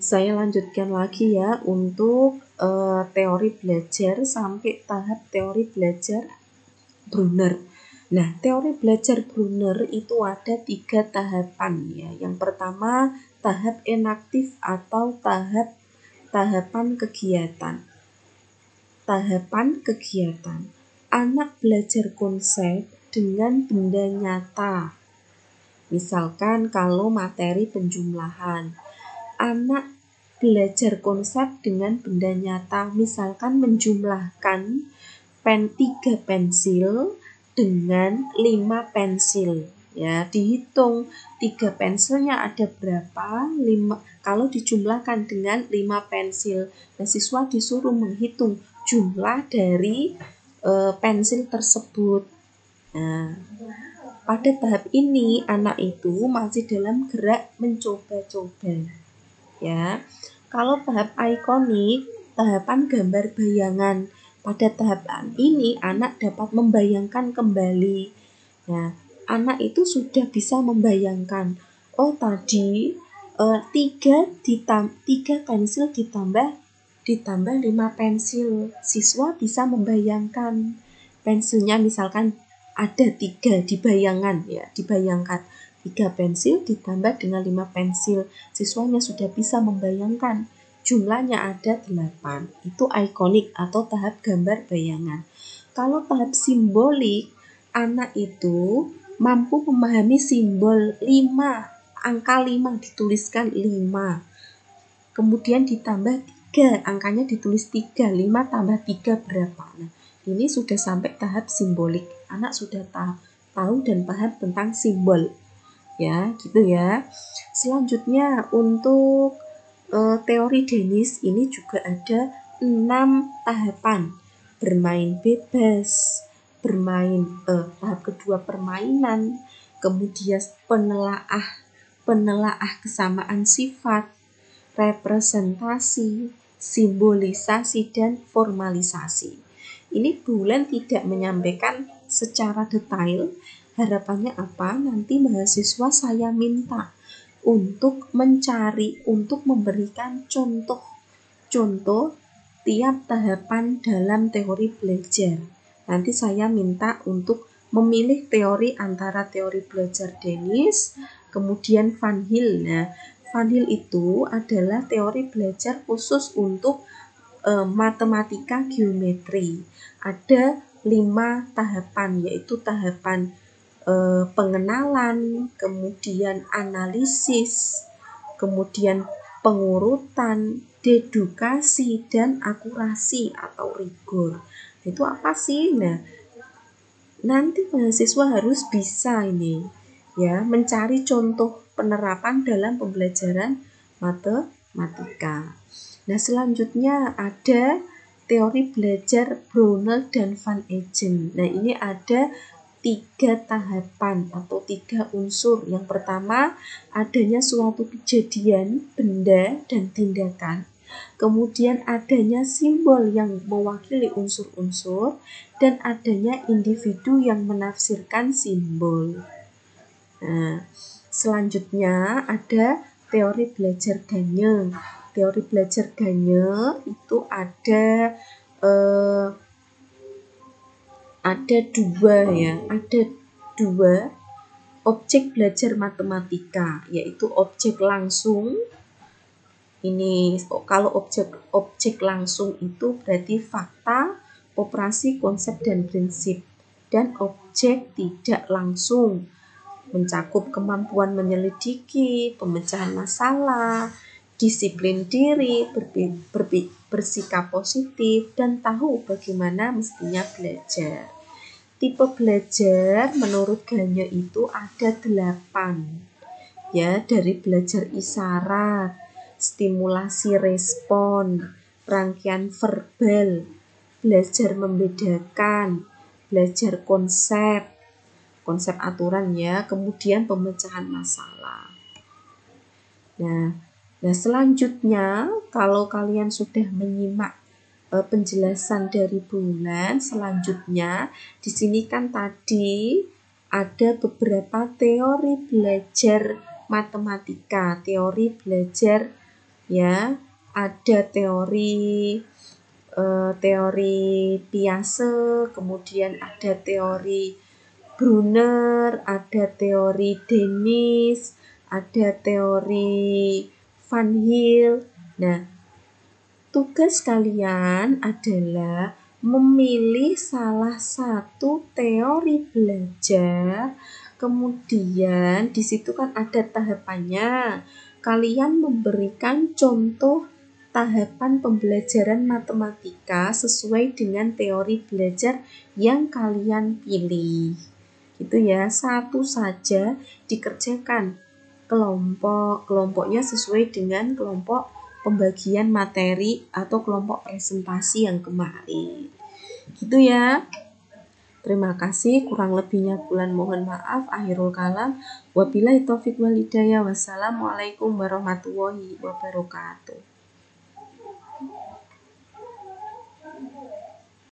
Saya lanjutkan lagi ya untuk teori belajar sampai tahap teori belajar Brunner. Nah, teori belajar Brunner itu ada 3 tahapan ya. Yang pertama, tahap enaktif atau tahapan kegiatan. Tahapan kegiatan. Anak belajar konsep dengan benda nyata. Misalkan kalau materi penjumlahan, anak belajar konsep dengan benda nyata, misalkan menjumlahkan 3 pensil dengan 5 pensil. Ya, dihitung 3 pensilnya ada berapa, 5 kalau dijumlahkan dengan 5 pensil. Nah, siswa disuruh menghitung jumlah dari pensil tersebut. Nah, pada tahap ini anak itu masih dalam gerak mencoba-coba. Ya, kalau tahap ikonik, tahapan gambar bayangan. Pada tahapan ini anak dapat membayangkan kembali. Nah, anak itu sudah bisa membayangkan, oh tadi 3 pensil ditambah 5 pensil. Siswa bisa membayangkan pensilnya, misalkan ada 3 di bayangan ya, dibayangkan 3 pensil ditambah dengan 5 pensil. Siswanya sudah bisa membayangkan jumlahnya ada 8. Itu ikonik atau tahap gambar bayangan. Kalau tahap simbolik, anak itu mampu memahami simbol 5, angka 5 dituliskan 5. Kemudian ditambah 3, angkanya ditulis 3, 5 tambah 3 berapa. Nah, ini sudah sampai tahap simbolik. Anak sudah tahu dan paham tentang simbol. Ya, gitu ya. Selanjutnya untuk teori Dennis ini juga ada 6 tahapan. Bermain bebas, tahap kedua permainan, kemudian penelaah kesamaan sifat, representasi, simbolisasi, dan formalisasi. Ini Bulan tidak menyampaikan secara detail. Harapannya apa? Nanti mahasiswa saya minta untuk mencari, untuk memberikan contoh tiap tahapan dalam teori belajar. Nanti saya minta untuk memilih teori antara teori belajar Dennis, kemudian Van Hill. Nah, Van Hill itu adalah teori belajar khusus untuk matematika geometri. Ada 5 tahapan, yaitu tahapan pengenalan, kemudian analisis, kemudian pengurutan, dedukasi, dan akurasi atau rigor. Itu apa sih? Nah, nanti mahasiswa harus bisa ini ya, mencari contoh penerapan dalam pembelajaran matematika. Nah, selanjutnya ada teori belajar Brunner dan Van Ejen. Nah, ini ada 3 tahapan atau 3 unsur. Yang pertama, adanya suatu kejadian, benda, dan tindakan. Kemudian adanya simbol yang mewakili unsur-unsur, dan adanya individu yang menafsirkan simbol. Nah, selanjutnya ada teori belajar Gagne. Teori belajar Gagne itu ada 2 objek belajar matematika, yaitu objek langsung. Ini kalau objek langsung itu berarti fakta, operasi, konsep, dan prinsip. Dan objek tidak langsung mencakup kemampuan menyelidiki, pemecahan masalah, disiplin diri, bersikap positif, dan tahu bagaimana mestinya belajar. Tipe belajar menurut Gagne itu ada 8. Ya, dari belajar isyarat, stimulasi respon, rangkaian verbal, belajar membedakan, belajar konsep aturan ya, kemudian pemecahan masalah. Nah, selanjutnya kalau kalian sudah menyimak penjelasan dari Bulan, selanjutnya di sini kan tadi ada beberapa teori belajar matematika, teori belajar ya. Ada teori Piase, kemudian ada teori Brunner, ada teori Dennis, ada teori Van Hill. Nah, tugas kalian adalah memilih salah satu teori belajar, kemudian di situ kan ada tahapannya. Kalian memberikan contoh tahapan pembelajaran matematika sesuai dengan teori belajar yang kalian pilih. Gitu ya, satu saja dikerjakan. Kelompoknya sesuai dengan kelompok pembagian materi atau kelompok presentasi yang kemarin. Gitu ya. Terima kasih, kurang lebihnya Bulan mohon maaf. Akhirul kalam. Wabillahi taufik wal hidayah. Wassalamualaikum warahmatullahi wabarakatuh.